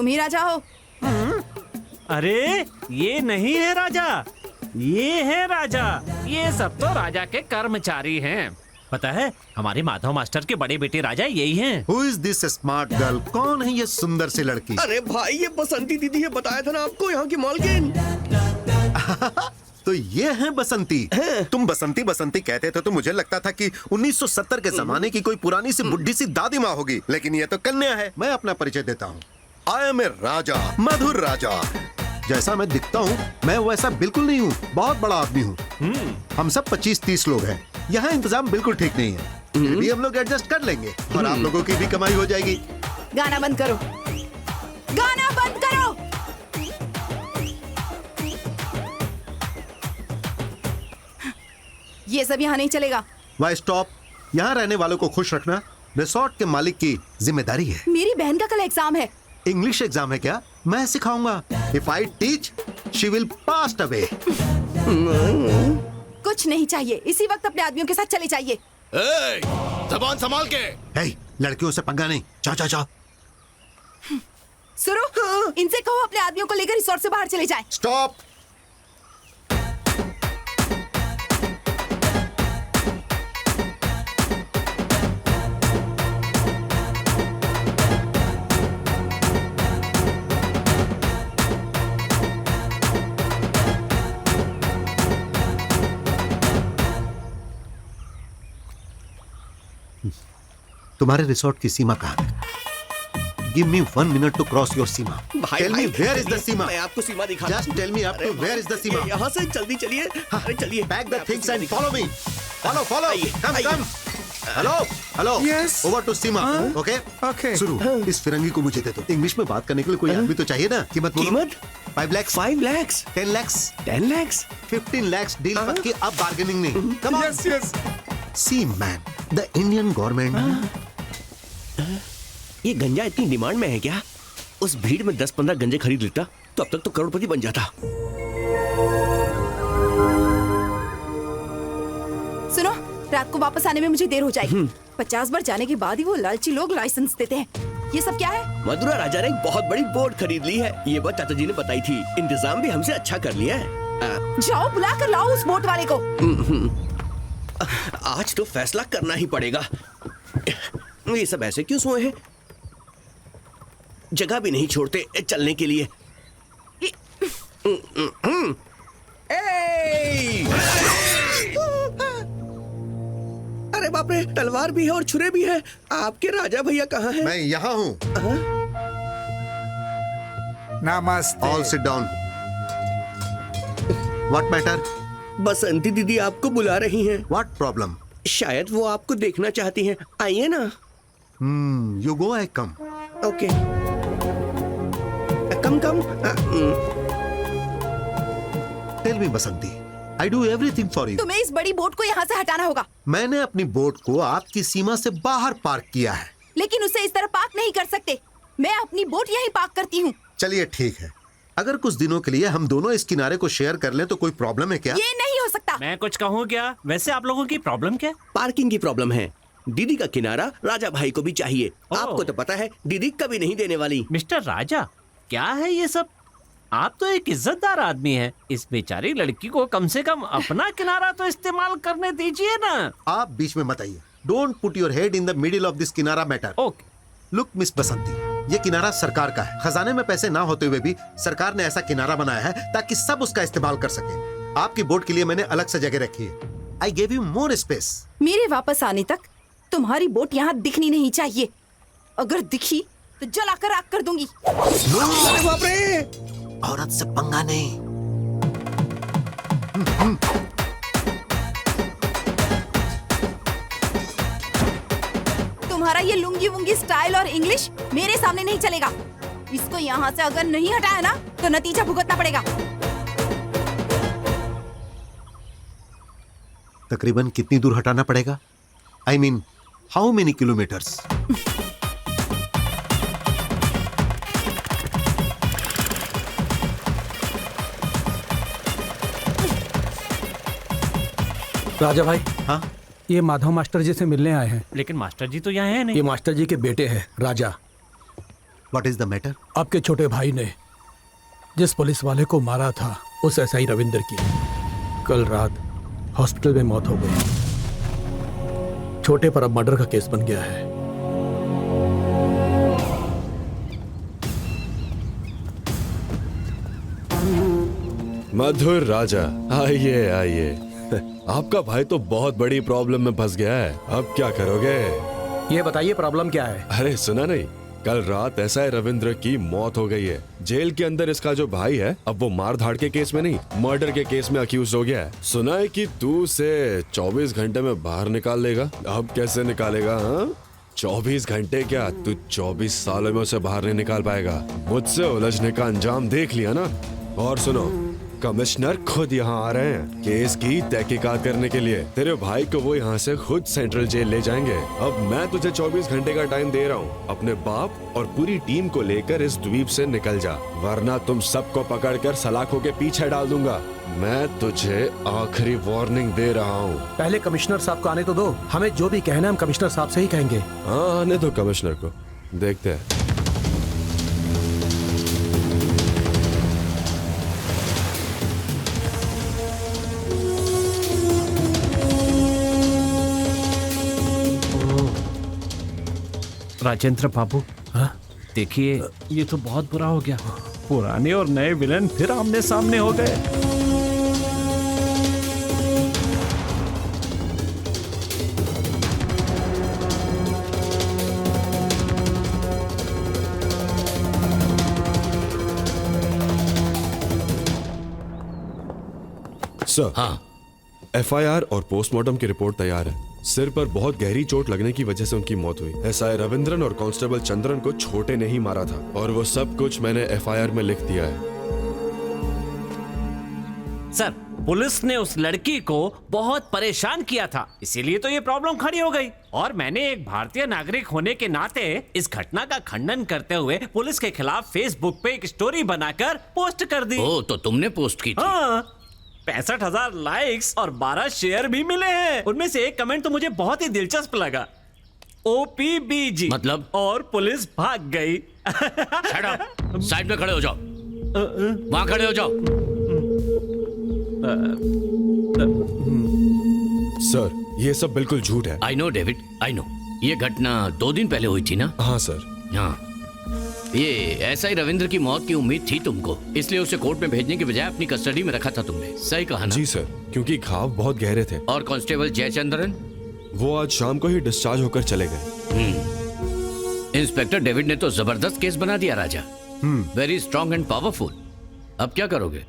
तुम ही राजा हो। अरे ये नहीं है राजा, ये है राजा। ये सब तो राजा के कर्मचारी हैं। पता है हमारे माधव मास्टर के बड़े बेटे राजा यही हैं। Who is this smart girl? कौन है ये सुंदर सी लड़की? अरे भाई ये बसंती दीदी है, बताया था ना आपको, यहाँ की मालकिन। तो ये है बसंती। तुम बसंती बसंती कहते थे तो मुझे लगता था कि 1970 के जमाने की कोई पुरानी सी बुढ़ी सी दादी माँ होगी, लेकिन ये तो कन्या है। मैं अपना परिचय देता हूँ। आई एम ए राजा, मधुर राजा। जैसा मैं दिखता हूँ मैं वैसा बिल्कुल नहीं हूँ, बहुत बड़ा आदमी हूँ। हम सब 25-30 लोग हैं। यहाँ इंतजाम बिल्कुल ठीक नहीं है, फिर भी हम लोग एडजस्ट कर लेंगे और आप लोगों की भी कमाई हो जाएगी। गाना बंद करो, गाना बंद करो। ये सब यहाँ नहीं चलेगा। Why stop. यहाँ रहने वालों को खुश रखना रिसोर्ट के मालिक की जिम्मेदारी है। मेरी बहन का कल एग्जाम है। इंग्लिश एग्जाम है क्या? मैं सिखाऊंगा। If I teach, she will pass away. कुछ नहीं चाहिए, इसी वक्त अपने आदमियों के साथ चले जाइए। ज़बान संभाल के। Hey, लड़कियों से पंगा नहीं। जाओ जाओ जाओ। सुनो, इनसे कहो अपने आदमियों को लेकर रिसोर्ट से बाहर चले जाएं। स्टॉप। तुम्हारे रिसोर्ट की सीमा कहाँ है? Give me 1 minute to cross your Seema. Tell me where is the सीमा? मैं आपको सीमा दिखाता हूँ। Just tell me up to where is the सीमा? यहाँ से जल्दी चलिए। अरे चलिए। Pack the things and follow me. Follow. Come. Hello. Yes. Over to Seema. Okay? Okay. शुरू। इस फिरंगी को मुझे दे दो। इंग्लिश में बात करने के लिए कोई आदमी तो चाहिए ना? कीमत बोलो। कीमत? 5 lakhs, 5 lakhs, 10 lakhs, 10 lakhs, 15 lakhs deal पक्की, अब बार्गेनिंग नहीं। Come on. Yes. See man, the Indian government। ये गंजा इतनी डिमांड में है क्या? उस भीड़ में 10-15 गंजे खरीद लेता तो अब तक तो करोड़पति बन जाता। सुनो, रात को वापस आने में मुझे देर हो जाएगी। 50 बार जाने के बाद ही वो लालची लोग लाइसेंस देते हैं। ये सब क्या है? मधुरा राजा ने एक बहुत बड़ी बोट खरीद ली है। ये बात चाचा जी ने बताई थी। इंतजाम भी हमसे अच्छा कर लिया है। जाओ बुला कर लाओ उस बोट वाले को। आज तो फैसला करना ही पड़ेगा। ये सब ऐसे क्यों सोए हैं? जगह भी नहीं छोड़ते चलने के लिए। अरे बाप रे, तलवार भी है और छुरे भी है। आपके राजा भैया कहाँ हैं? मैं यहाँ हूँ। नमस्ते। All sit down. What matter? बसंती दीदी आपको बुला रही हैं। What problem? शायद वो आपको देखना चाहती हैं। आइए ना। You go, I come. Okay. Come. Tell me Basanti, I do everything for you. तुम्हें इस बड़ी बोट को यहाँ से हटाना होगा। मैंने अपनी बोट को आपकी सीमा से बाहर पार्क किया है। लेकिन उसे इस तरह पार्क नहीं कर सकते। मैं अपनी बोट यहीं पार्क करती हूँ। चलिए ठीक है, अगर कुछ दिनों के लिए हम दोनों इस किनारे को शेयर कर लें तो कोई प्रॉब्लम है क्या? ये नहीं हो सकता। मैं कुछ कहूँ क्या? वैसे आप लोगों की प्रॉब्लम क्या? पार्किंग की प्रॉब्लम है। दीदी का किनारा राजा भाई को भी चाहिए। आपको तो पता है दीदी कभी नहीं देने वाली। मिस्टर राजा, क्या है ये सब? आप तो एक इज्जतदार आदमी हैं। इस बेचारी लड़की को कम से कम अपना किनारा तो इस्तेमाल करने दीजिए ना। आप बीच में मत आइए। Don't put your head in the middle of this किनारा मैटर। ओके। लुक मिस बसंती, ये किनारा सरकार का है। खजाने में पैसे ना होते हुए भी सरकार ने ऐसा किनारा बनाया है ताकि सब उसका इस्तेमाल कर सके। आपकी बोट के लिए मैंने अलग से जगह रखी है। I give you more space. मेरे वापस आने तक तुम्हारी बोट यहाँ दिखनी नहीं चाहिए। अगर दिखी तो जलाकर आग कर दूंगी। अरे बाप रे! औरत से पंगा नहीं। तुम्हारा ये लुंगी वुंगी स्टाइल और इंग्लिश मेरे सामने नहीं चलेगा। इसको यहाँ से अगर नहीं हटाया ना तो नतीजा भुगतना पड़ेगा। तकरीबन कितनी दूर हटाना पड़ेगा? I mean, how many kilometers? राजा भाई, हाँ, ये माधव मास्टर जी से मिलने आए हैं। लेकिन मास्टर जी तो यहाँ है नहीं। ये मास्टर जी के बेटे हैं Raja. What is the matter? आपके छोटे भाई ने जिस पुलिस वाले को मारा था उस एसआई रविंद्र की कल रात हॉस्पिटल में मौत हो गई। छोटे पर अब मर्डर का केस बन गया है। मधुर राजा, आइए आइए। आपका भाई तो बहुत बड़ी प्रॉब्लम में फंस गया है। अब क्या करोगे? ये बताइए प्रॉब्लम क्या है? अरे सुना नहीं, कल रात एसआई रविंद्र की मौत हो गई है। जेल के अंदर इसका जो भाई है, अब वो मार धाड़ के केस में नहीं, मर्डर के केस में अक्यूज हो गया है। सुना है कि तू उसे 24 घंटे में बाहर निकाल लेगा। अब कैसे निकालेगा? हाँ, 24 घंटे क्या, तू 24 सालों में उसे बाहर नहीं निकाल पाएगा। मुझसे उलझने का अंजाम देख लिया ना। और सुनो, कमिश्नर खुद यहाँ आ रहे हैं केस की तहकीकात करने के लिए। तेरे भाई को वो यहाँ से खुद सेंट्रल जेल ले जाएंगे। अब मैं तुझे 24 घंटे का टाइम दे रहा हूँ। अपने बाप और पूरी टीम को लेकर इस द्वीप से निकल जा, वरना तुम सबको पकड़कर सलाखों के पीछे डाल दूंगा। मैं तुझे आखिरी वार्निंग दे रहा हूँ। पहले कमिश्नर साहब को आने तो दो, हमें जो भी कहना है हम कमिश्नर साहब से ही कहेंगे। हाँ, आने दो कमिश्नर को, देखते हैं। राजेंद्र बाबू, देखिए ये तो बहुत बुरा हो गया। पुराने और नए विलन फिर आमने सामने हो गए। सर, हाँ, एफआईआर और पोस्टमार्टम की रिपोर्ट तैयार है। सिर पर बहुत गहरी चोट लगने की वजह से उनकी मौत हुई। एसआई रविंद्रन और कांस्टेबल चंद्रन को छोटे ने ही मारा था, और वो सब कुछ मैंने एफआईआर में लिख दिया है। सर, पुलिस ने उस लड़की को बहुत परेशान किया था, इसीलिए तो ये प्रॉब्लम खड़ी हो गई। और मैंने एक भारतीय नागरिक होने के नाते इस घटना का खंडन करते हुए पुलिस के खिलाफ फेसबुक पे एक स्टोरी बनाकर पोस्ट कर दी। ओ, तो तुमने पोस्ट की थी? हाँ, 65,000 लाइक्स और 12 शेयर भी मिले हैं। उनमें से एक कमेंट तो मुझे बहुत ही दिलचस्प लगा, OPBG मतलब? और पुलिस भाग गई। Shut up! साइड में खड़े हो जाओ, वहां खड़े हो जाओ। सर, ये सब बिल्कुल झूठ है। I know David, I know. ये घटना 2 दिन पहले हुई थी ना? हाँ सर। हाँ, ये एसआई रविंद्र की मौत की उम्मीद थी तुमको, इसलिए उसे कोर्ट में भेजने के बजाय अपनी कस्टडी में रखा था तुमने। सही कहा ना? जी सर, क्योंकि घाव बहुत गहरे थे। और कांस्टेबल जयचंद्रन? वो आज शाम को ही डिस्चार्ज होकर चले गए। इंस्पेक्टर डेविड ने तो जबरदस्त केस बना दिया Raja. Very strong and powerful. अब क्या करोगे?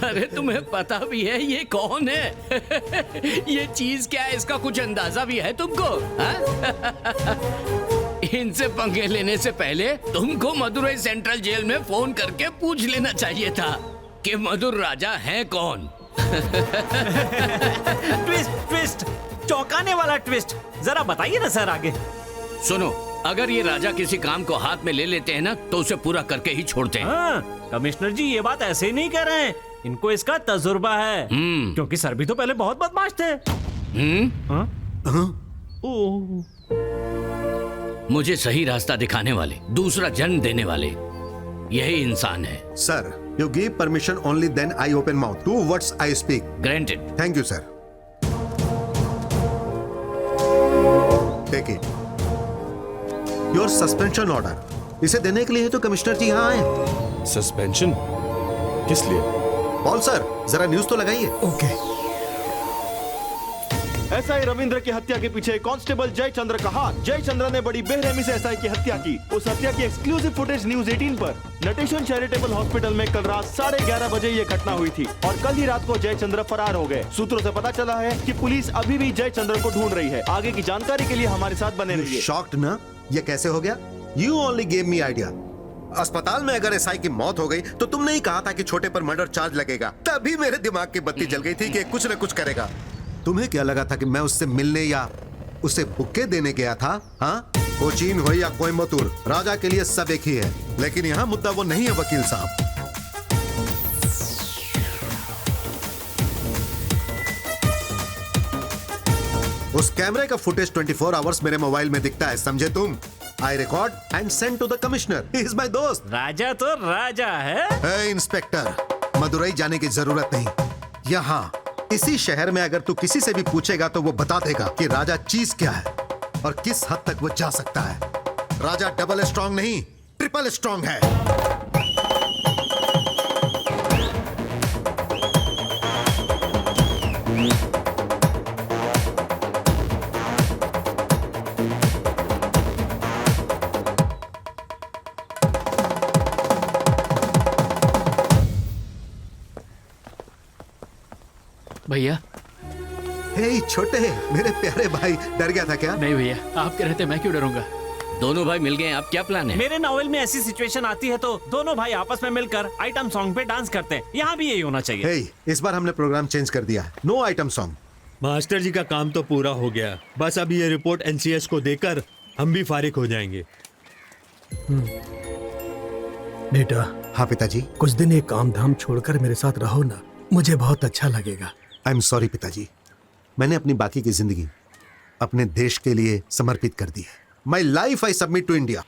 अरे तुम्हें पता भी है ये कौन है? ये चीज क्या है, इसका कुछ अंदाजा भी है तुमको? इनसे पंगे लेने से पहले तुमको मदुरई सेंट्रल जेल में फोन करके पूछ लेना चाहिए था कि मधुर राजा है कौन। ट्विस्ट ट्विस्ट, चौंकाने वाला ट्विस्ट। जरा बताइए ना सर आगे। सुनो, अगर ये राजा किसी काम को हाथ में ले लेते हैं ना, तो उसे पूरा करके ही छोड़ते हैं। हाँ, कमिश्नर जी ये बात ऐसे ही नहीं कह रहे हैं, इनको इसका तजुर्बा है। क्योंकि सर भी तो पहले बहुत बदमाश थे। ओह, मुझे सही रास्ता दिखाने वाले, दूसरा जन्म देने वाले, यही इंसान है। Sir, you give permission only then I open mouth. 2 words I speak. Granted. Thank you, sir. Take it. Your suspension order. इसे देने के लिए तो कमिश्नर जी यहाँ आए। सस्पेंशन? किस लिए? पॉल सर, जरा न्यूज तो लगाइए। ओके। एसआई रविंद्र की हत्या के पीछे कांस्टेबल जयचंद्र का हाथ। जयचंद्र ने बड़ी बेरहमी से एसआई की हत्या की। उस हत्या की एक्सक्लूसिव फुटेज न्यूज 18 पर। नटेशन चैरिटेबल हॉस्पिटल में कल रात 11:30 बजे ये घटना हुई थी और कल ही रात को जयचंद्र फरार हो गए। सूत्रों से पता चला है कि पुलिस अभी भी जयचंद्र को ढूंढ रही है। आगे की जानकारी के लिए हमारे साथ बने रहिए। शॉक्ड ना? ये कैसे हो गया? You only gave me idea. अस्पताल में अगर एसआई की मौत हो गई तो तुमने ही कहा था कि छोटे पर मर्डर चार्ज लगेगा। तभी मेरे दिमाग की बत्ती जल गई थी कि कुछ न कुछ करेगा। तुम्हें क्या लगा था कि मैं उससे मिलने या उसे बुक्के देने गया था। हाँ, कोचीन हो या कोयम्बतूर, राजा के लिए सब एक ही है। लेकिन यहाँ मुद्दा वो नहीं है वकील साहब। उस कैमरे का फुटेज 24 आवर्स मेरे मोबाइल में दिखता है, समझे तुम? I record and send to the commissioner. He is my दोस्त। राजा तो राजा है। ए, इंस्पेक्टर, मदुरई जाने की जरूरत नहीं। यहाँ इसी शहर में अगर तू किसी से भी पूछेगा तो वो बता देगा कि राजा चीज क्या है और किस हद तक वो जा सकता है। राजा डबल स्ट्रांग नहीं, ट्रिपल स्ट्रांग है। भैया। हे छोटे, मेरे प्यारे भाई, डर गया था क्या? नहीं भैया, आप कह रहे थे, मैं क्यों डरूंगा। दोनों भाई मिल गए, अब क्या प्लान है? मेरे नॉवेल में ऐसी सिचुएशन आती है तो दोनों भाई आपस में मिलकर आइटम सॉन्ग पे डांस करते हैं। यहाँ भी यही होना चाहिए। हे, इस बार हमने प्रोग्राम चेंज कर दिया है। No item song. Master ji का काम तो पूरा हो गया, बस अब ये रिपोर्ट एनसीएस को देकर हम भी फारिग हो जाएंगे। बेटा। हाँ पिताजी। कुछ दिन ये काम धाम छोड़कर मेरे साथ रहो ना, मुझे बहुत अच्छा लगेगा। आई एम सॉरी पिताजी, मैंने अपनी बाकी की जिंदगी अपने देश के लिए समर्पित कर दी है। My life I submit to India.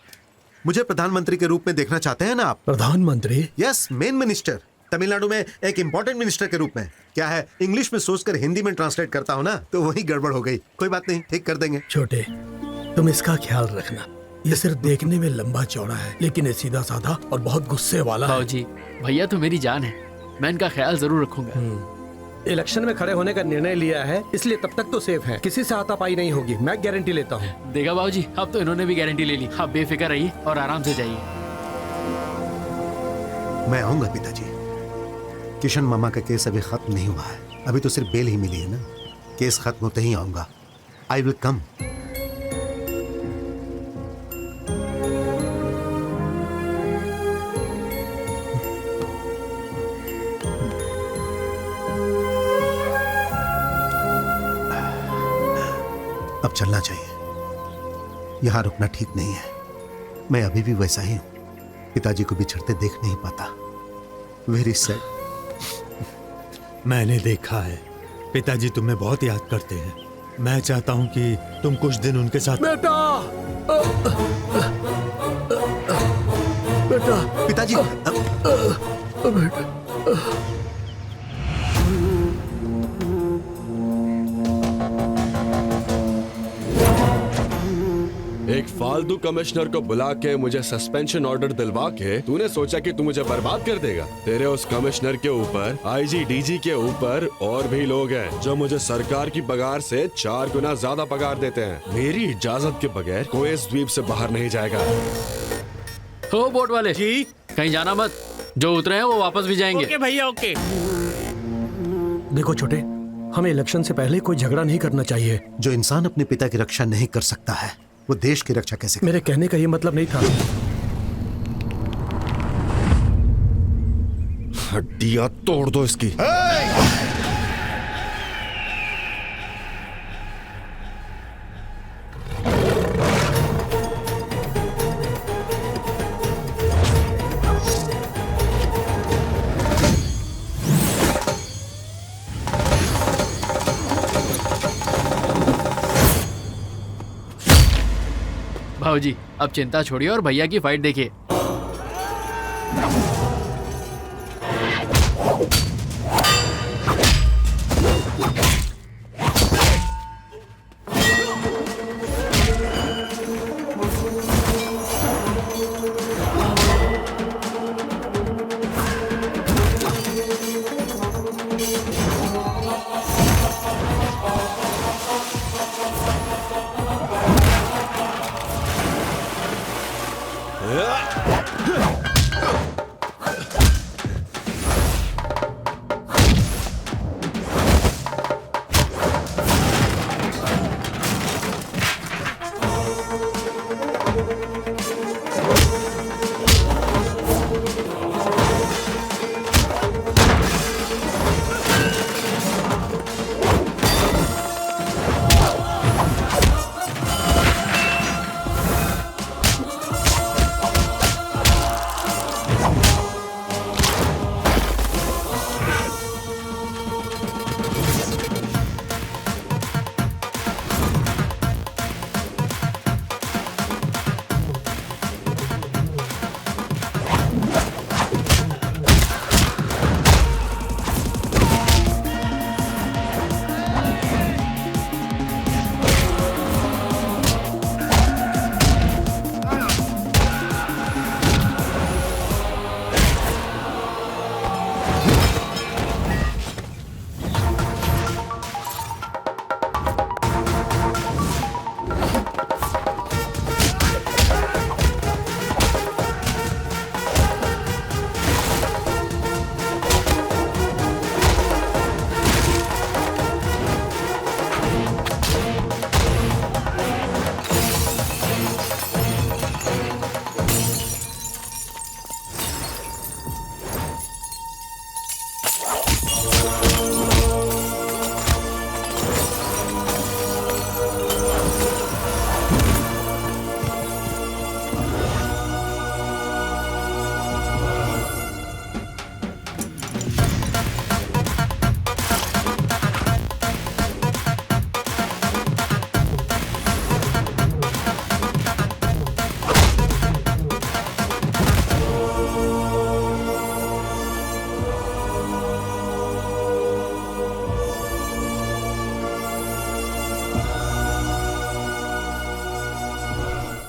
मुझे प्रधानमंत्री के रूप में देखना चाहते हैं ना आप? प्रधानमंत्री? Yes, main minister. तमिलनाडु में एक इंपॉर्टेंट मिनिस्टर के रूप में। क्या है, इंग्लिश में सोचकर हिंदी में ट्रांसलेट करता हूँ ना, तो वही गड़बड़ हो गई। कोई बात नहीं, ठीक कर देंगे। छोटे, तुम इसका ख्याल रखना। ये सिर्फ देखने में लंबा चौड़ा है, लेकिन ये सीधा साधा और बहुत गुस्से वाला है। जी, भैया तो मेरी जान है, मैं इनका ख्याल जरूर रखूंगा। इलेक्शन में खड़े होने का निर्णय लिया है, इसलिए तब तक तो सेफ है, किसी से हाथापाई नहीं होगी, मैं गारंटी लेता हूँ। देखा बाबूजी, अब तो इन्होंने भी गारंटी ले ली। आप बेफिक्र रहिए और आराम से जाइए। मैं आऊंगा पिताजी। किशन मामा का केस अभी खत्म नहीं हुआ है, अभी तो सिर्फ बेल ही मिली है ना। केस खत्म होते ही आऊंगा। I will come. अब चलना चाहिए, यहां रुकना ठीक नहीं है। मैं अभी भी वैसा ही हूं, पिताजी को बिछड़ते देख नहीं पाता। Very sad. मैंने देखा है, पिताजी तुम्हें बहुत याद करते हैं। मैं चाहता हूं कि तुम कुछ दिन उनके साथ। बेटा, बेटा, पिताजी। बेटा। एक फालतू कमिश्नर को बुला के मुझे सस्पेंशन ऑर्डर दिलवा के तूने सोचा कि तू मुझे बर्बाद कर देगा। तेरे उस कमिश्नर के ऊपर, आईजी डीजी के ऊपर और भी लोग हैं जो मुझे सरकार की पगार से 4 गुना ज्यादा पगार देते हैं। मेरी इजाजत के बगैर कोई इस द्वीप से बाहर नहीं जाएगा। हो बोट वाले जी, कहीं जाना मत, जो उतरे हैं वो वापस भी जाएंगे। ओके भैया, ओके। देखो छोटे, हमें इलेक्शन से पहले कोई झगड़ा नहीं करना चाहिए। जो इंसान अपने पिता की रक्षा नहीं कर सकता है, वो देश की रक्षा कैसे करे? मेरे कहने का ये मतलब नहीं था। हड्डियां तोड़ दो इसकी। भाऊजी, अब चिंता छोड़िए और भैया की फाइट देखिए। Yeah.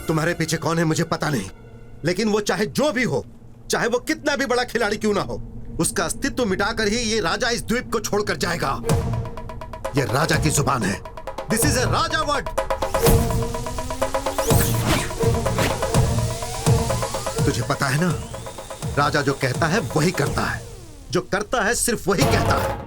तुम्हारे पीछे कौन है मुझे पता नहीं, लेकिन वो चाहे जो भी हो, चाहे वो कितना भी बड़ा खिलाड़ी क्यों ना हो, उसका अस्तित्व मिटाकर ही ये राजा इस द्वीप को छोड़कर जाएगा। ये राजा की जुबान है। This is a Raja word. तुझे पता है ना, राजा जो कहता है वही करता है, जो करता है सिर्फ वही कहता है।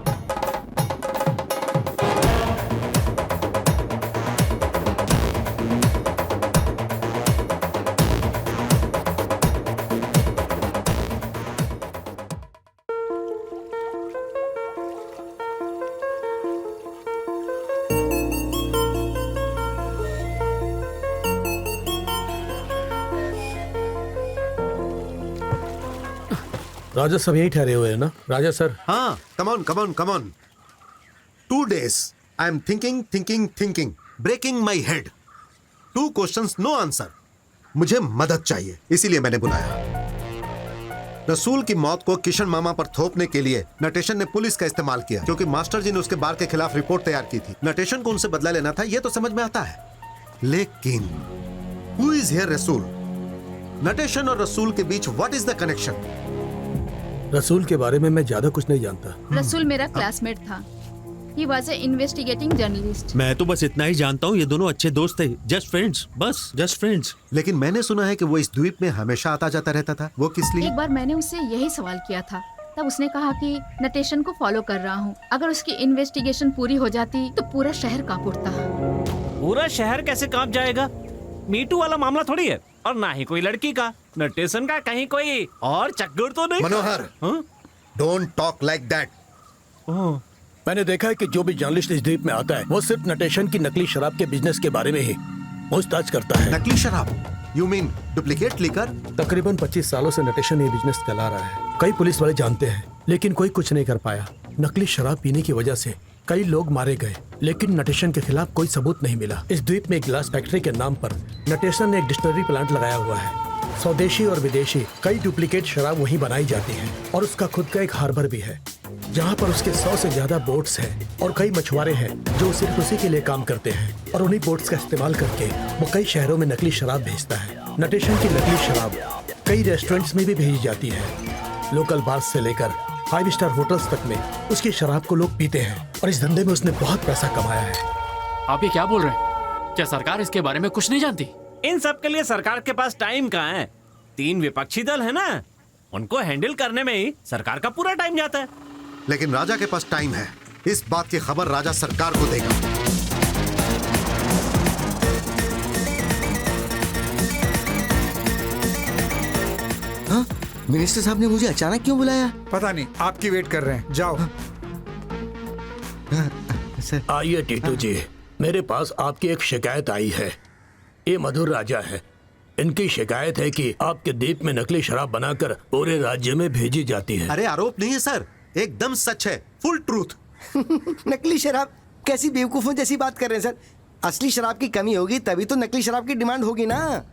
राजा सब यही ठहरे हुए हैं ना राजा सर? हाँ, come on come on come on. 2 days I am thinking breaking my head. 2 questions no answer. मुझे मदद चाहिए, इसीलिए मैंने बुलाया। रसूल की मौत को किशन मामा पर थोपने के लिए नटेशन ने पुलिस का इस्तेमाल किया, क्योंकि मास्टर जी ने उसके बार के खिलाफ रिपोर्ट तैयार की थी। नटेशन को उनसे बदला लेना था, यह तो समझ में आता है, लेकिन हु इज हियर रसूल? नटेशन और रसूल के बीच व्हाट इज द कनेक्शन? रसूल के बारे में मैं ज्यादा कुछ नहीं जानता। रसूल मेरा क्लासमेट था। He was an investigating journalist. मैं तो बस इतना ही जानता हूँ, ये दोनों अच्छे दोस्त थे, जस्ट फ्रेंड्स, बस जस्ट फ्रेंड्स। लेकिन मैंने सुना है कि वो इस द्वीप में हमेशा आता जाता रहता था, वो किस लिए? एक बार मैंने उससे यही सवाल किया था, तब उसने कहा कि नटेशन को फॉलो कर रहा हूँ, अगर उसकी इन्वेस्टिगेशन पूरी हो जाती तो पूरा शहर कांप उठता। पूरा शहर कैसे कांप जाएगा? मीटू वाला मामला थोड़ी है, और ना ही कोई लड़की का। नटेशन का कहीं कोई और चक्कर तो नहीं? मनोहर, डोंट टॉक लाइक दैट। मैंने देखा है कि जो भी जर्नलिस्ट इस द्वीप में आता है वो सिर्फ नटेशन की नकली शराब के बिजनेस के बारे में ही पूछताछ करता है। नकली शराब? You mean duplicate liquor? तकरीबन 25 सालों से नटेशन ये बिजनेस चला रहा है। कई पुलिस वाले जानते हैं, लेकिन कोई कुछ नहीं कर पाया। नकली शराब पीने की वजह से कई लोग मारे गए, लेकिन नटेशन के खिलाफ कोई सबूत नहीं मिला। इस द्वीप में एक ग्लास फैक्ट्री के नाम पर नटेशन ने एक डिस्टिलरी प्लांट लगाया हुआ है। स्वदेशी और विदेशी कई डुप्लीकेट शराब वहीं बनाई जाती है, और उसका खुद का एक हार्बर भी है जहाँ पर उसके 100 से ज्यादा बोट्स हैं और कई मछुआरे हैं जो सिर्फ उसी के लिए काम करते हैं, और उन्हीं बोट्स का इस्तेमाल करके वो कई शहरों में नकली शराब भेजता है। नटेशन की नकली शराब कई रेस्टोरेंट्स में भी भेजी जाती है। लोकल बार्स से लेकर 5 स्टार होटल्स तक में उसकी शराब को लोग पीते हैं, और इस धंधे में उसने बहुत पैसा कमाया है। आप ये क्या बोल रहे हैं? क्या सरकार इसके बारे में कुछ नहीं जानती? इन सब के लिए सरकार के पास टाइम कहाँ है? 3 विपक्षी दल है ना, उनको हैंडल करने में ही सरकार का पूरा टाइम जाता है। लेकिन राजा के पास टाइम है। इस बात की खबर राजा सरकार को देगा। हाँ? मिनिस्टर साहब ने मुझे अचानक क्यों बुलाया? पता नहीं, आपकी वेट कर रहे हैं, जाओ। आइए टीटू जी, मेरे पास आपकी एक शिकायत आई है। ये मधुर राजा है। इनकी शिकायत है कि आपके द्वीप में नकली शराब बनाकर पूरे राज्य में भेजी जाती है। अरे आरोप नहीं है सर, एकदम सच है, फुल ट्रूथ। नकली शराब? कैसी बेवकूफों जैसी बात कर रहे हैं सर। असली शराब की कमी होगी तभी तो नकली शराब की डिमांड होगी ना।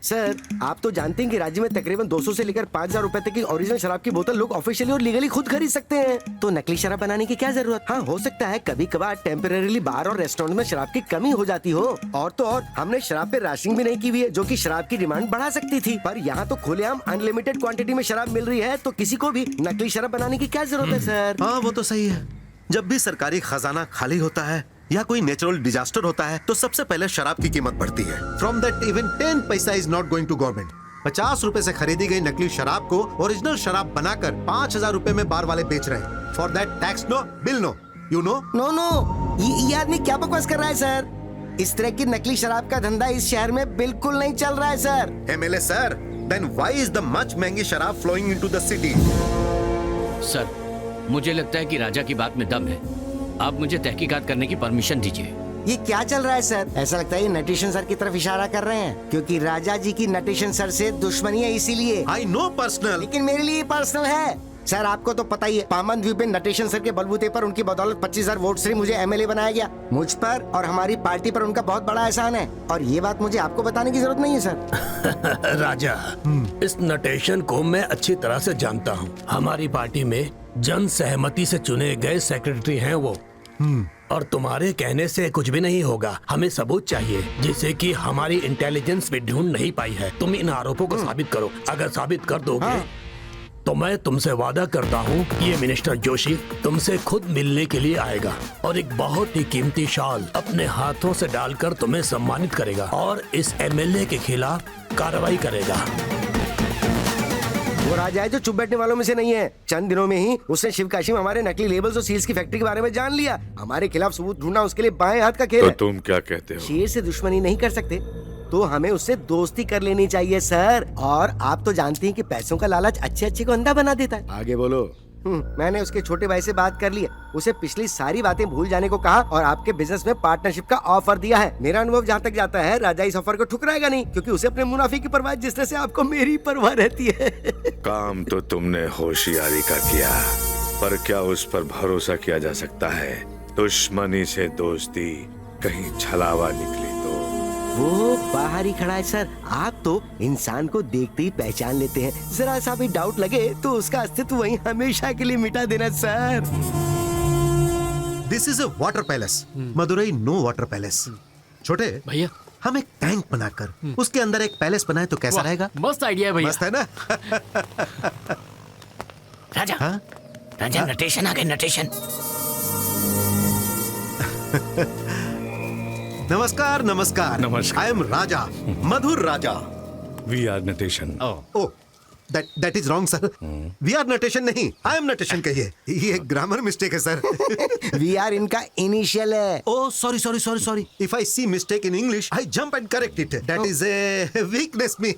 सर, आप तो जानते हैं कि राज्य में तकरीबन 200 से लेकर 5000 रुपए तक की ओरिजिनल शराब की बोतल लोग ऑफिशियली और लीगली खुद खरीद सकते हैं। तो नकली शराब बनाने की क्या जरूरत? हाँ, हो सकता है कभी कभार टेम्परेरीली बार और रेस्टोरेंट में शराब की कमी हो जाती हो, और तो और हमने शराब पे राशनिंग भी नहीं की हुई है, जो कि शराब की डिमांड बढ़ा सकती थी। पर यहाँ तो खुलेआम अनलिमिटेड क्वांटिटी में शराब मिल रही है, तो किसी को भी नकली शराब बनाने की क्या जरूरत है सर? हाँ, वो तो सही है। जब भी सरकारी खजाना खाली होता है या कोई नेचुरल डिजास्टर होता है, तो सबसे पहले शराब की कीमत बढ़ती है। फ्रॉम दैट इवन 10 पैसा is not going to government. 50 रुपए से खरीदी गई नकली शराब को ओरिजिनल शराब बनाकर 5000 रुपए में बार वाले बेच रहे हैं। For that tax no, bill no, you know? No, ये आदमी क्या बकवास कर रहा है सर? इस तरह की नकली शराब का धंधा इस शहर में बिल्कुल नहीं चल रहा है सर। MLA sir, then why is the much महंगी शराब flowing into the city? Sir, मुझे लगता है कि राजा की बात में दम है। आप मुझे तहकीकात करने की परमिशन दीजिए। ये क्या चल रहा है सर? ऐसा लगता है ये नटेशन सर की तरफ इशारा कर रहे हैं, क्योंकि राजा जी की नटेशन सर से दुश्मनी है, इसीलिए। आई नो पर्सनल, लेकिन मेरे लिए पर्सनल है सर। आपको तो पता ही है, पामन द्वीप में नटेशन सर के बलबूते पर उनकी बदौलत 25,000 वोट से मुझे एमएलए बनाया गया। मुझ पर और हमारी पार्टी पर उनका बहुत बड़ा एहसान है, और ये बात मुझे आपको बताने की जरूरत नहीं है सर। राजा, इस नटेशन को मैं अच्छी तरह से जानता हूँ। हमारी पार्टी में जन सहमति से चुने गए सेक्रेटरी हैं वो, और तुम्हारे कहने से कुछ भी नहीं होगा। हमें सबूत चाहिए जिसे कि हमारी इंटेलिजेंस भी ढूंढ नहीं पाई है। तुम इन आरोपों को साबित करो। अगर साबित कर दोगे तो मैं तुमसे वादा करता हूँ ये मिनिस्टर जोशी तुमसे खुद मिलने के लिए आएगा और एक बहुत ही कीमती शॉल अपने हाथों से डालकर तुम्हें सम्मानित करेगा और इस एमएलए के खिलाफ कार्रवाई करेगा। वो राजा है जो चुप बैठने वालों में से नहीं है। चंद दिनों में ही उसने शिवकाशी में हमारे नकली लेबल्स और सील्स की फैक्ट्री के बारे में जान लिया। हमारे खिलाफ सबूत ढूंढना उसके लिए बाएं हाथ का खेल तो है। तुम क्या कहते हो? शेर से दुश्मनी नहीं कर सकते तो हमें उससे दोस्ती कर लेनी चाहिए सर। और आप तो जानते हैं कि पैसों का लालच अच्छे अच्छे को अंधा बना देता है। आगे बोलो। मैंने उसके छोटे भाई से बात कर ली है। उसे पिछली सारी बातें भूल जाने को कहा और आपके बिजनेस में पार्टनरशिप का ऑफर दिया है। मेरा अनुभव जहाँ तक जाता है राजा इस ऑफर को ठुकराएगा नहीं, क्योंकि उसे अपने मुनाफे की परवाह जिस तरह से आपको मेरी परवाह रहती है। काम तो तुमने होशियारी का किया, पर क्या उस पर भरोसा किया जा सकता है? दुश्मनी से दोस्ती, कहीं छलावा निकली तो। वो बाहर ही खड़ा है सर। आप तो इंसान को देखते ही पहचान लेते हैं। जरा सा भी डाउट लगे तो उसका अस्तित्व वहीं हमेशा के लिए मिटा देना sir. This is a water palace, Madurai no water palace. छोटे भैया, हम एक टैंक बनाकर उसके अंदर एक पैलेस बनाए तो कैसा रहेगा? मस्त आइडिया है भैया। मस्त है ना? राजा, हाँ? राजा नटेशन आ गए, नटेशन। नमस्कार नमस्कार। नमस्कार। I am Raja, Madhur Raja. We are Natesan. Oh that is wrong sir. We are Natesan नहीं, आई एम नटेशन कहिए। ये ग्रामर मिस्टेक है सर। वी आर इनका इनिशियल है। Oh sorry. If I see mistake in English I jump and correct it. That is a weakness me.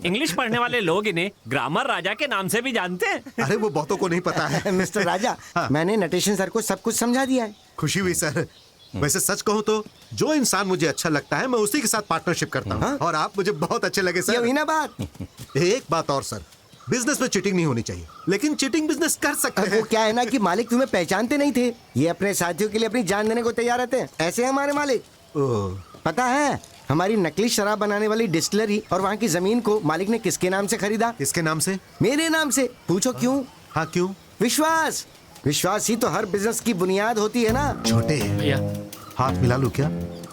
English पढ़ने वाले लोग इन्हें ग्रामर राजा के नाम से भी जानते हैं। अरे वो बहुतों को नहीं पता है। मिस्टर राजा, मैंने नटेशन सर को सब कुछ समझा दिया है। खुशी हुई सर। वैसे सच कहूँ तो जो इंसान मुझे अच्छा लगता है मैं उसी के साथ पार्टनरशिप करता हूँ। और आप मुझे बहुत अच्छे लगे सर। ये ना बात। एक बात और सर, बिजनेस में चीटिंग नहीं होनी चाहिए, लेकिन चीटिंग बिजनेस कर सकते हैं। वो क्या है ना कि मालिक तुम्हें पहचानते नहीं थे। ये अपने साथियों के लिए अपनी जान देने को तैयार रहते हैं। ऐसे हैं हमारे मालिक। पता है हमारी नकली शराब बनाने वाली डिस्टिलरी और वहाँ की जमीन को मालिक ने किसके नाम से खरीदा? किसके नाम से? मेरे नाम से। पूछो क्यों? हाँ क्यों? विश्वास। विश्वास ही तो हर बिजनेस की बुनियाद होती है ना। छोटे भैया, हाथ मिला लूं क्या?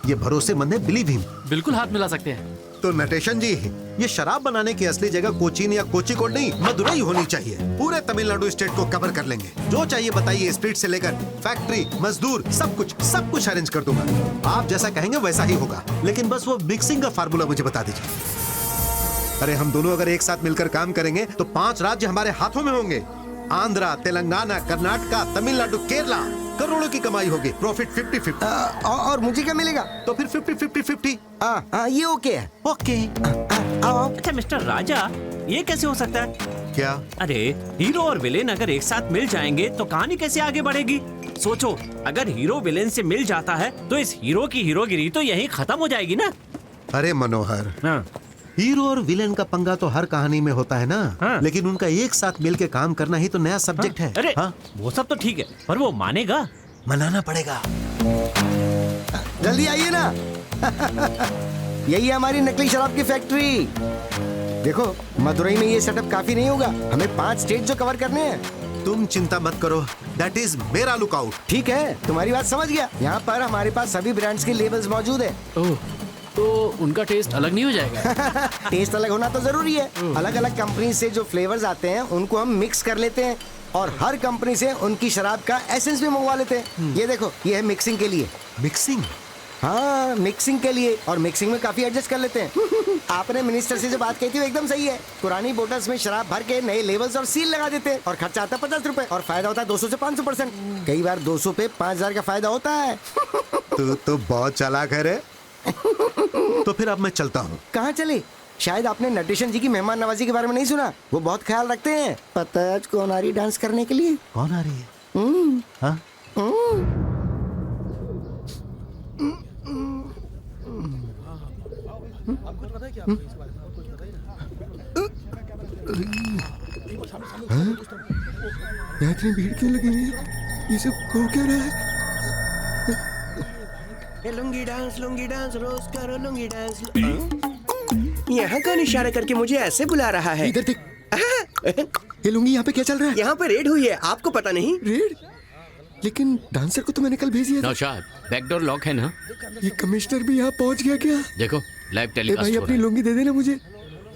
ये भरोसेमंद है, बिलीव हिम। बिल्कुल हाथ मिला सकते हैं। तो नटेशन जी, ये शराब बनाने की असली जगह कोचीन या कोचिकोड नहीं, मदुरई होनी चाहिए। पूरे तमिलनाडु स्टेट को कवर कर लेंगे। जो चाहिए बताइए, स्ट्रीट से लेकर फैक्ट्री, मजदूर, सब कुछ अरेंज कर दूंगा। आप जैसा कहेंगे वैसा ही होगा, लेकिन बस वो मिक्सिंग का फार्मूला मुझे बता दीजिए। अरे हम दोनों अगर एक साथ मिलकर काम करेंगे तो 5 राज्य हमारे हाथों में होंगे। आंध्रा, तेलंगाना, कर्नाटका, तमिलनाडु, केरला, करोड़ों की कमाई होगी। प्रॉफिट 50-50। और मुझे क्या मिलेगा? तो फिर 50-50-50। ये ओके है। ओके। अच्छा मिस्टर राजा, ये कैसे हो सकता है? क्या? अरे हीरो और विलेन अगर एक साथ मिल जाएंगे तो कहानी कैसे आगे बढ़ेगी? सोचो, अगर हीरो विलेन से मिल जाता है तो इस हीरो की हीरोगिरी तो यहीं खत्म हो जाएगी ना। अरे मनोहर, हाँ। हीरो और विलेन का पंगा तो हर कहानी में होता है ना। हाँ। लेकिन उनका एक साथ मिलके काम करना ही तो नया सब्जेक्ट है। अरे हाँ? वो सब तो ठीक है, पर वो मानेगा? मनाना पड़ेगा। जल्दी आइए ना। यही है हमारी नकली शराब की फैक्ट्री। देखो, मदुरई में ये सेटअप काफी नहीं होगा। हमें 5 स्टेट जो कवर करने हैं। तुम चिंता मत करो, दैट इज मेरा लुकआउट। ठीक है, तुम्हारी बात समझ गया। यहाँ पर हमारे पास सभी ब्रांड्स के लेबल्स मौजूद है। ओह, तो उनका टेस्ट अलग नहीं हो जाएगा? टेस्ट अलग होना तो जरूरी है। अलग अलग कंपनी से जो फ्लेवर्स आते हैं उनको हम मिक्स कर लेते हैं और हर कंपनी से उनकी शराब का एसेंस भी मंगवा लेते हैं। ये देखो, ये है मिक्सिंग के लिए। मिक्सिंग? हाँ, मिक्सिंग के लिए। और मिक्सिंग में काफी एडजस्ट कर लेते हैं। आपने मिनिस्टर से जो बात कही थी वो एकदम सही है। पुरानी बोतल्स में शराब भर के नए लेबल्स और सील लगा देते हैं और खर्चा आता है 50 रुपए और फायदा होता है 200 से 500%। कई बार 200 पे 5000 का फायदा होता है। तू तो बहुत चालाक है रे। तो फिर अब मैं चलता हूँ। कहाँ चले? शायद आपने नटेशन जी की मेहमान नवाजी के बारे में नहीं सुना। वो बहुत ख्याल रखते हैं। पता है आज कौन आ रही डांस करने के लिए? कौन आ रही है? हाँ? इतनी भीड़ क्यों लगी हुई है? ये सब हो क्या रहा है? लुंगी डांस रोज करो लुंगी डांस। यहाँ कौन इशारा करके मुझे ऐसे बुला रहा है? इधर देख। ये लुंगी यहाँ पे क्या चल रहा है? यहाँ पे रेड हुई है, आपको पता नहीं? रेड? लेकिन डांसर को तो मैंने कल भेज दिया था। नौशाद, बैकडोर लॉक है ना? ये कमिश्नर भी यहाँ पहुँच गया क्या? देखो लाइव ए टेलीकास्ट भाई हो अपनी रहा लुंगी दे देना मुझे।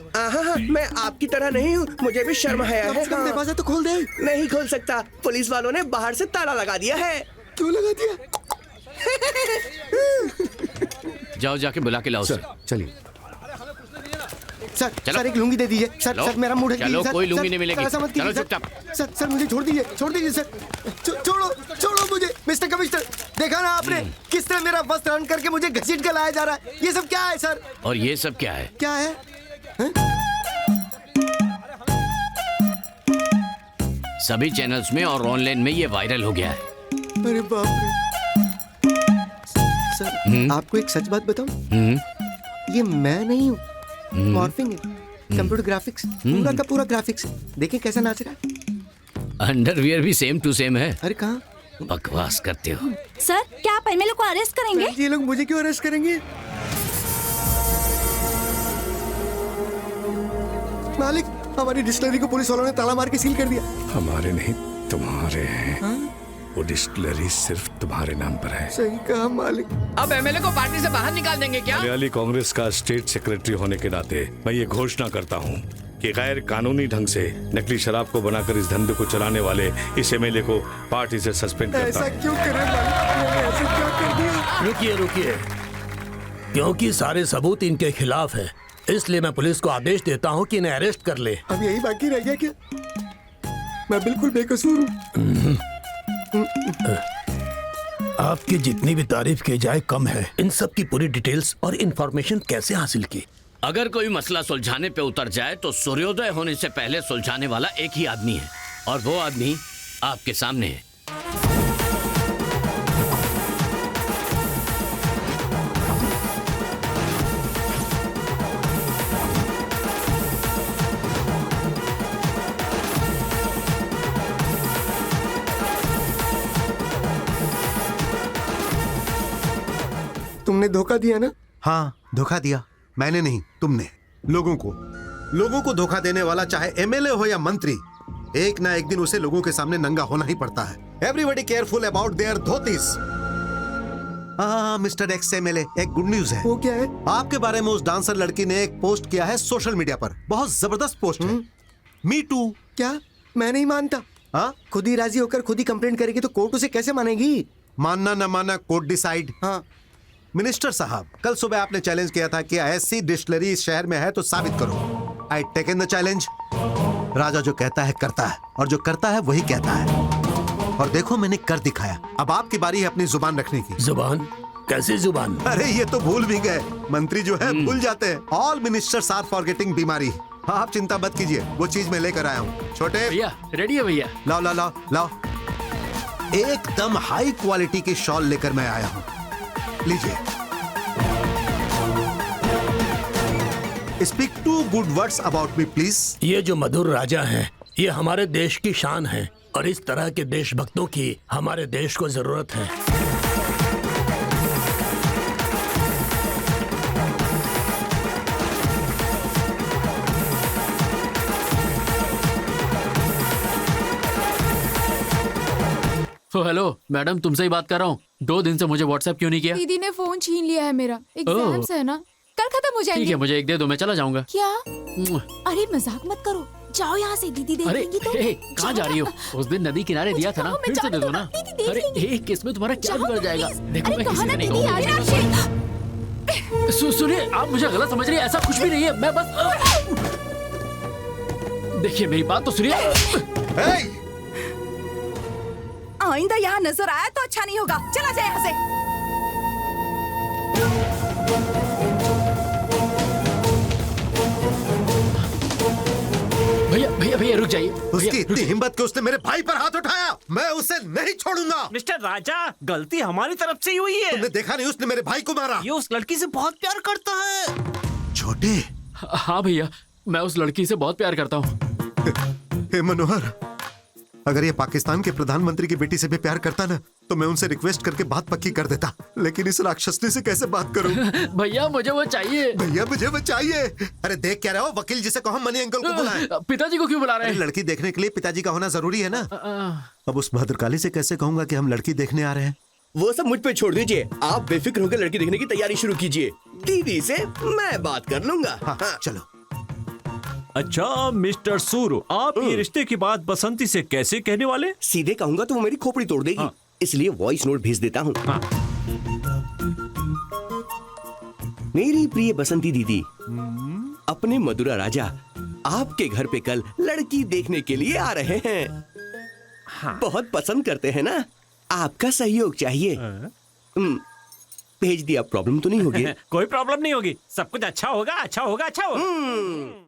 हाँ, मैं आपकी तरह नहीं हूँ, मुझे भी शर्म है। कम से कम दरवाजा तो खोल दे। नहीं खोल सकता, पुलिस वालों ने बाहर से ताला लगा दिया है। क्यों लगा दिया? है। जाओ जाके बुला के लाओ उसे। चलिए सर, चलो। सर एक लुंगी दे दीजिए सर। लो। सर मेरा मूड है। चलो, सर, कोई लुंगी सर, नहीं मिलेगी। सर, ऐसा मत कीजिए, चलो, सर। चुपचाप। सर सर मुझे छोड़ दीजिए सर। छोड़ो छोड़ो मुझे। मिस्टर कमिश्नर, देखा ना आपने किस तरह मेरा वस्त्र हरण करके मुझे घसीट कर लाया जा रहा है। ये सब क्या है सर? और ये सब क्या है? क्या है? सभी चैनल्स में और ऑनलाइन में ये वायरल हो गया है। अरे बाप रे। सर आपको एक सच बात बताऊं, ये मैं नहीं हूँ, मॉर्फिंग है। कंप्यूटर ग्राफिक्स, पूरा का पूरा ग्राफिक्स। देखिए कैसा नाच रहा है। अंडरवियर भी सेम टू सेम है। अरे कहाँ? बकवास करते हो। सर क्या आप एमएलए को अरेस्ट करेंगे? ये लोग मुझे क्यों अरेस्ट करेंगे? मालिक, हमारी डिस्टिलरी को पुलिस वालों ने ताला मार के सील कर दिया। हमारे नहीं तुम्हारे हैं। वो डिस्टिलरी सिर्फ तुम्हारे नाम पर है। सही कहा मालिक। अब एमएलए को पार्टी से बाहर निकाल देंगे क्या? मलयाली कांग्रेस का स्टेट सेक्रेटरी होने के नाते मैं ये घोषणा करता हूँ कि गैर कानूनी ढंग से नकली शराब को बनाकर इस धंधे को चलाने वाले इस एमएलए को पार्टी से सस्पेंड करता ऐसा हूँ। क्यों करे मालिक? ऐसा क्या कर दिया? रुकिए, क्योंकि सारे सबूत इनके खिलाफ है, इसलिए मैं पुलिस को आदेश देता हूँ कि इन्हें अरेस्ट कर ले। अब यही बाकी रह गया क्या? मैं बिल्कुल बेकसूर हूँ। आपकी जितनी भी तारीफ की जाए कम है। इन सब की पूरी डिटेल्स और इंफॉर्मेशन कैसे हासिल की? अगर कोई मसला सुलझाने पे उतर जाए तो सूर्योदय होने से पहले सुलझाने वाला एक ही आदमी है, और वो आदमी आपके सामने है। तुमने धोखा दिया ना? हाँ, धोखा दिया। मैंने नहीं, तुमने। लोगों को धोखा देने वाला चाहे एमएलए हो या मंत्री, एक ना एक दिन उसे लोगों के सामने नंगा होना ही पड़ता है। Everybody careful about their dhotis. हाँ मिस्टर एक्स एमएलए, एक गुड न्यूज है। वो क्या है? आपके बारे में उस डांसर लड़की ने एक पोस्ट किया है सोशल मीडिया पर। बहुत जबरदस्त पोस्ट है। Me too. क्या? मैं नहीं मानता। हाँ, खुद ही राजी होकर खुद ही कंप्लेंट करेगी तो कोर्ट उसे कैसे मानेगी? मानना न मानना कोर्ट डिसाइड। हाँ मिनिस्टर साहब, कल सुबह आपने चैलेंज किया था कि ऐसी डिस्टिलरी इस शहर में है तो साबित करो। I take in the challenge. Raja जो कहता है करता है, और जो करता है वही कहता है। और देखो मैंने कर दिखाया। अब आपकी बारी है अपनी जुबान रखने की। जुबान? कैसी जुबान? अरे ये तो भूल भी गए। मंत्री जो है भूल जाते हैं। ऑल मिनिस्टर्स आर फॉरगेटिंग बीमारी। हाँ, आप चिंता मत कीजिए, वो चीज मैं लेकर आया हूँ। छोटे भैया रेडी है भैया? लाओ लाओ लाओ लाओ। एकदम हाई क्वालिटी की शॉल लेकर मैं आया हूँ, लीजिए। Speak to good words about me please. ये जो मधुर राजा हैं, ये हमारे देश की शान है, और इस तरह के देशभक्तों की हमारे देश को जरूरत है। तो हेलो मैडम, तुमसे ही बात कर रहा हूँ। 2 दिन से मुझे व्हाट्सएप क्यों नहीं किया? दीदी ने फोन छीन लिया है मेरा। एग्जाम्स है ना, कल खत्म हो जाएंगे। ठीक है, मुझे एक दे दो, मैं चला जाऊंगा। क्या? अरे मजाक मत करो, जाओ यहाँ से, दीदी अरे देखेंगी तो। कहाँ जा रही हो? उस दिन नदी किनारे दिया था ना, मैं फिर से जाने दे दो दो ना। ना, दीदी देख अरे लेंगी। एक किस में तुम्हारा क्या जाओ बिगड़ तो जाएगा? प्लीज। देखो अरे मैं कहो किसी ना से नहीं दीदी, कहूँगा। सुनिए, आप मुझे गलत समझ रही है, ऐसा कुछ भी नहीं है। मैं बस देखिए मेरी बात तो सुनिए। आइंदा यहाँ नजर आया तो अच्छा नहीं होगा। चला जाए यहाँ से। भैया भैया भैया रुक जाइए। उसकी इतनी हिम्मत कि उसने मेरे भाई पर हाथ उठाया। मैं उसे नहीं छोड़ूंगा। मिस्टर राजा, गलती हमारी तरफ से ही हुई है। तुमने देखा नहीं उसने मेरे भाई को मारा? ये उस लड़की से बहुत प्यार करता है। छोटे। हाँ भैया, मैं उस लड़की से बहुत प्यार करता हूँ। हे मनोहर, अगर ये पाकिस्तान के प्रधानमंत्री की बेटी से भी प्यार करता ना तो मैं उनसे रिक्वेस्ट करके बात पक्की कर देता, लेकिन इस राक्षसनी से कैसे बात करूं? भैया मुझे वो चाहिए। भैया मुझे वो चाहिए। अरे देख क्या रहे हो, वकील जिसे कहो मनी अंकल को बुलाएं। पिताजी को क्यों बुला रहे हैं? लड़की देखने के लिए पिताजी का होना जरूरी है ना। अब उस भद्रकाली से कैसे कहूंगा कि हम लड़की देखने आ रहे हैं? वो सब मुझ पे छोड़ दीजिए, आप बेफिक्र होकर लड़की देखने की तैयारी शुरू कीजिए। दीदी से मैं बात कर लूंगा। हाँ, चलो। अच्छा मिस्टर सूरू, आप ये रिश्ते की बात बसंती से कैसे कहने वाले? सीधे कहूंगा तो वो मेरी खोपड़ी तोड़ देगी। हाँ। इसलिए वॉइस नोट भेज देता हूँ। हाँ। मेरी प्रिय बसंती दीदी, अपने मधुरा राजा आपके घर पे कल लड़की देखने के लिए आ रहे हैं। हाँ। बहुत पसंद करते हैं ना, आपका सहयोग चाहिए। भेज दिया, प्रॉब्लम तो नहीं होगी? कोई प्रॉब्लम नहीं होगी, सब कुछ अच्छा होगा, अच्छा होगा, अच्छा होगा।